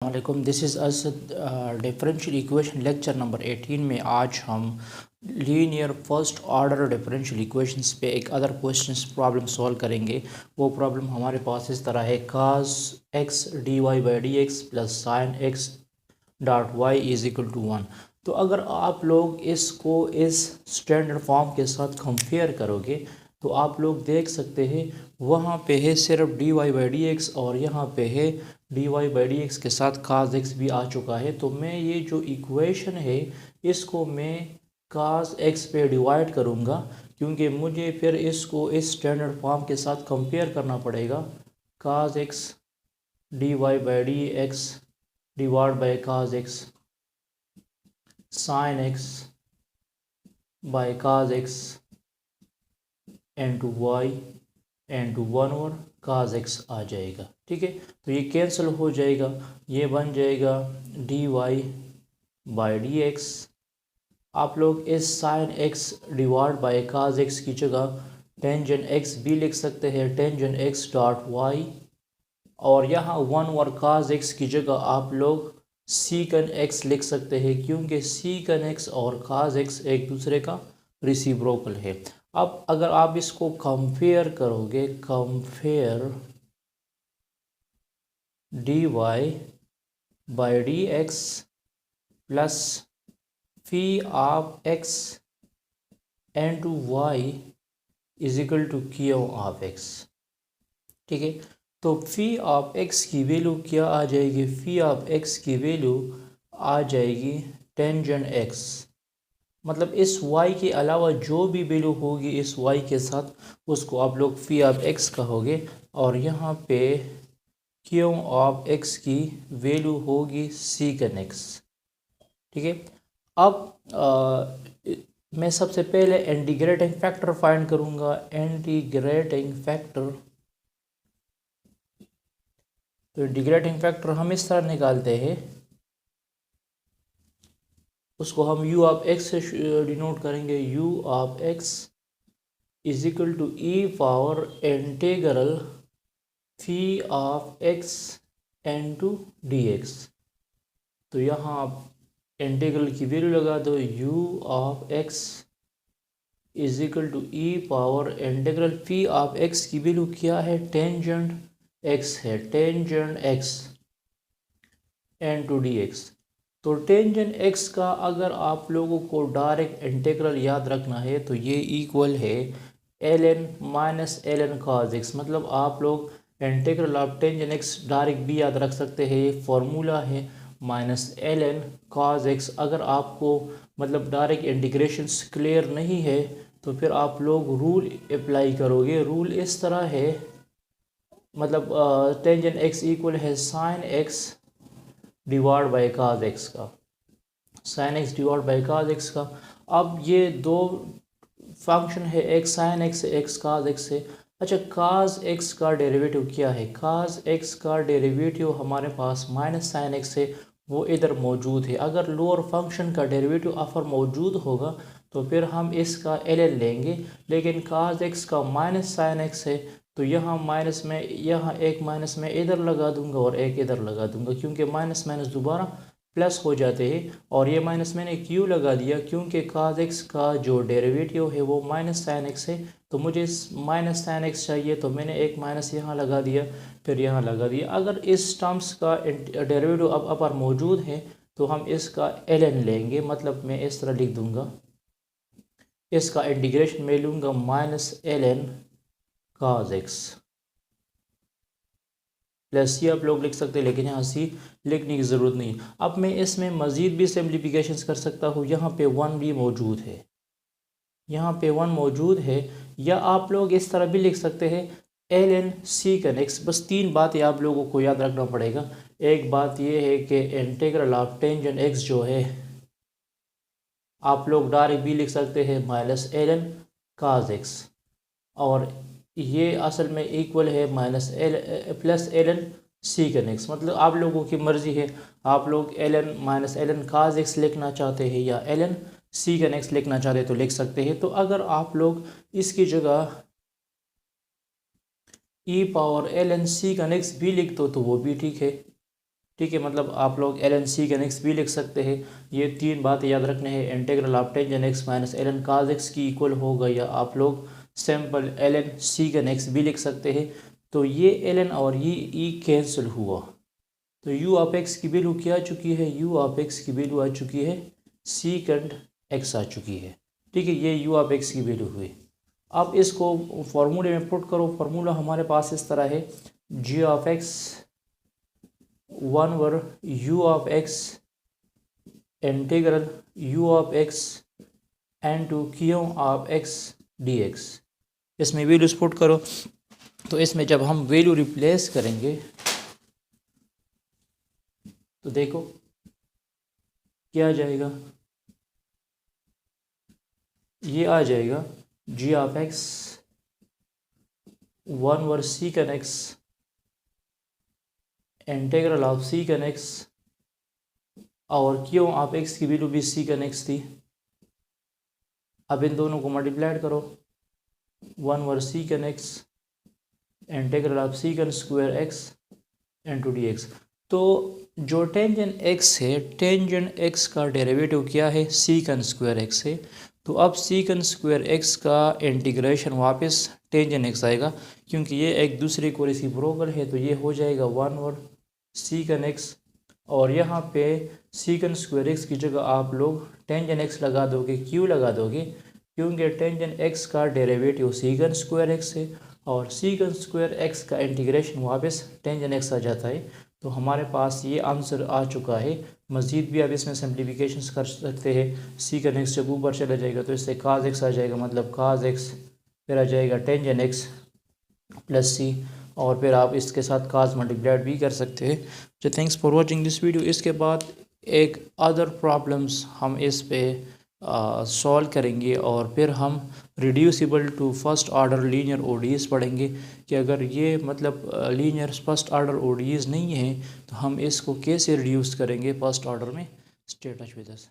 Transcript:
अस्सलाम, this is Asad. Differential equation lecture number 18 में आज हम linear first order differential equations पे एक अदर क्वेश्चंस प्रॉब्लम सॉल्व करेंगे। वो प्रॉब्लम हमारे पास इस तरह है, cos x dy by d x plus sine x dot y is equal to 1। तो अगर आप लोग इसको इस स्टैंडर्ड फॉर्म के साथ कंपेयर करोगे तो आप लोग देख सकते हैं वहाँ पे है सिर्फ d y by d x और यहाँ पे है d y by d x के साथ काज एक्स भी आ चुका है। तो मैं ये जो इक्वेशन है इसको मैं काज एक्स पे डिवाइड करूँगा, क्योंकि मुझे फिर इसको इस स्टैंडर्ड फॉर्म के साथ कंपेयर करना पड़ेगा। Cos x d y by d x divide by cos x sine x by cos x into y into 1 और काज एक्स आ जाएगा। ठीक है, तो ये कैंसिल हो जाएगा, ये बन जाएगा d y by d x. आप लोग इस sine x divide by cos x की जगह टेंजेंट एक्स भी लिख सकते हैं, टेंजेंट एक्स डॉट वाई। और यहाँ 1 और काज एक्स की जगह आप लोग सीकन एक्स लिख सकते हैं, क्योंकि सीकन एक्स और काज एक्स एक दूसरे का रिसिप्रोकल है। अब अगर आप इसको कंपेयर करोगे, compare d y by d x plus phi of x into y is equal to q of x. ठीक है, तो फी ऑफ एक्स की वैल्यू क्या आ जाएगी? फी ऑफ एक्स की वैल्यू आ जाएगी टेंजेंट एक्स, मतलब इस y के अलावा जो भी वैल्यू होगी इस y के साथ उसको आप लोग फी ऑफ एक्स कहोगे। और यहाँ पे क्यू ऑफ एक्स की वैल्यू होगी सीकन एक्स। ठीक है, अब मैं सबसे पहले इंटीग्रेटिंग फैक्टर फाइंड करूँगा। इंटीग्रेटिंग फैक्टर, तो इंटीग्रेटिंग फैक्टर हम इस तरह निकालते हैं, उसको हम u ऑफ एक्स से डिनोट करेंगे। u of x is equal to e power integral P of x into d x. तो यहाँ आप इंटीग्रल की वैल्यू लगा दो, u of x is equal to e power integral P of x की value क्या है? Tangent x है, tangent x into d x. तो टेंजेंट एक्स का अगर आप लोगों को डायरेक्ट इंटीग्रल याद रखना है तो ये इक्वल है l n minus l n cos x. मतलब आप लोग integral of tangent x direct भी याद रख सकते हैं, ये फार्मूला है minus l n cos x. अगर आपको मतलब डायरेक्ट इंटीग्रेशंस क्लियर नहीं है तो फिर आप लोग रूल अप्लाई करोगे। रूल इस तरह है, मतलब टेंजेंट एक्स इक्वल है sine x divide by cos x का, sine x divide by cos x का। अब ये दो फंक्शन है, एक साइन एक्स से एक काज एक्स से। अच्छा, काज एक्स का डेरिवेटिव क्या है? काज एक्स का डेरिवेटिव हमारे पास माइनस साइन एक्स है, वो इधर मौजूद है। अगर लोअर फंक्शन का डेरिवेटिव अगर मौजूद होगा तो फिर हम इसका एल एल लेंगे, लेकिन काज एक्स का माइनस साइन एक्स है तो यहाँ माइनस में, यहाँ एक माइनस में इधर लगा दूंगा और एक इधर लगा दूंगा, क्योंकि माइनस माइनस दोबारा प्लस हो जाते हैं। और ये माइनस मैंने क्यों लगा दिया? क्योंकि काज एक्स का जो डेरिवेटिव है वो माइनस साइन एक्स है, तो मुझे माइनस साइन एक्स चाहिए, तो मैंने एक माइनस यहाँ लगा दिया, फिर यहाँ लगा दिया। अगर इस टर्म्स का डेरिवेटिव अब अपर मौजूद है तो हम इसका एल एन लेंगे। मतलब मैं इस तरह लिख दूँगा, इसका इंटीग्रेशन में लूँगा minus l n cos x plus c आप लोग लिख सकते हैं, लेकिन यहाँ सी लिखने की ज़रूरत नहीं। अब मैं इसमें मज़ीद भी सिम्प्लिफिकेशंस कर सकता हूँ। यहाँ पे 1 भी मौजूद है, यहाँ पे 1 मौजूद है, या आप लोग इस तरह भी लिख सकते हैं L n secant x. बस 3 बातें आप लोगों को याद रखना पड़ेगा। एक बात ये है कि इंटीग्रल ऑफ टेंजेंट एक्स जो है आप लोग डायरेक्ट भी लिख सकते हैं minus l n cos x, और ये असल में इक्वल है minus l plus l n secant x. मतलब आप लोगों की मर्ज़ी है, आप लोग l n minus l n cos x लिखना चाहते हैं या L n secant x लिखना चाहते हैं तो लिख सकते हैं। तो अगर आप लोग इसकी जगह ई power L n secant x भी लिख दो तो वो भी ठीक है। ठीक है, मतलब आप लोग ln secant x भी लिख सकते हैं। ये 3 बातें याद रखने हैं। Integral of tangent x minus ln cos x की इक्वल होगा, या आप लोग सिंपल ln secant x भी लिख सकते हैं। तो ये ln और ये e कैंसिल हुआ, तो u ऑफ x की वैल्यू क्या आ चुकी है, u ऑफ x की वैल्यू आ चुकी है secant x आ चुकी है। ठीक है, ये u ऑफ x की वैल्यू हुई। अब इसको फॉर्मूले में पुट करो। फार्मूला हमारे पास इस तरह है, g of x 1 over u of x integral u of x into q of x dx। इसमें वैल्यूज पुट करो। तो इसमें जब हम वैल्यू रिप्लेस करेंगे तो देखो क्या आ जाएगा, ये आ जाएगा g of x 1 over secant x integral of secant x, और q ऑफ x की वैल्यू भी secant x थी। अब इन दोनों को मल्टीप्लाइड करो, 1 over secant x integral of secant square x into D x. तो जो टेंजेंट x है, टेंजेंट x का डेरिवेटिव क्या है, secant स्क्वायर x है। तो अब secant स्क्वायर x का इंटीग्रेशन वापस टेंजेंट x आएगा, क्योंकि ये एक दूसरे को रेसिप्रोकल है। तो ये हो जाएगा 1 और secant x, और यहाँ पे secant स्क्वायर x की जगह आप लोग टेंजेंट x लगा दोगे, q लगा दोगे, क्योंकि टेंजेंट x का डेरिवेटिव secant स्क्वायर x है, और secant स्क्वायर x का इंटीग्रेशन वापस टेंजेंट x आ जाता है। तो हमारे पास ये आंसर आ चुका है। मज़ीद भी आप इसमें सिम्प्लीफिकेशंस कर सकते हैं। secant x जब ऊपर चला जाएगा तो इससे cos x आ जाएगा, मतलब cos x, फिर आ जाएगा टेंजेंट x प्लस c, और फिर आप इसके साथ cos मल्टीप्लाइड भी कर सकते हैं। तो thanks for watching this video. इसके बाद एक अदर प्रॉब्लम्स हम इस पे सॉल्व करेंगे, और फिर हम reducible to first order linear ODEs पढ़ेंगे कि अगर ये मतलब लीनियर फर्स्ट ऑर्डर ओडीज नहीं है तो हम इसको कैसे रिड्यूस करेंगे फर्स्ट ऑर्डर में। Stay touch with us.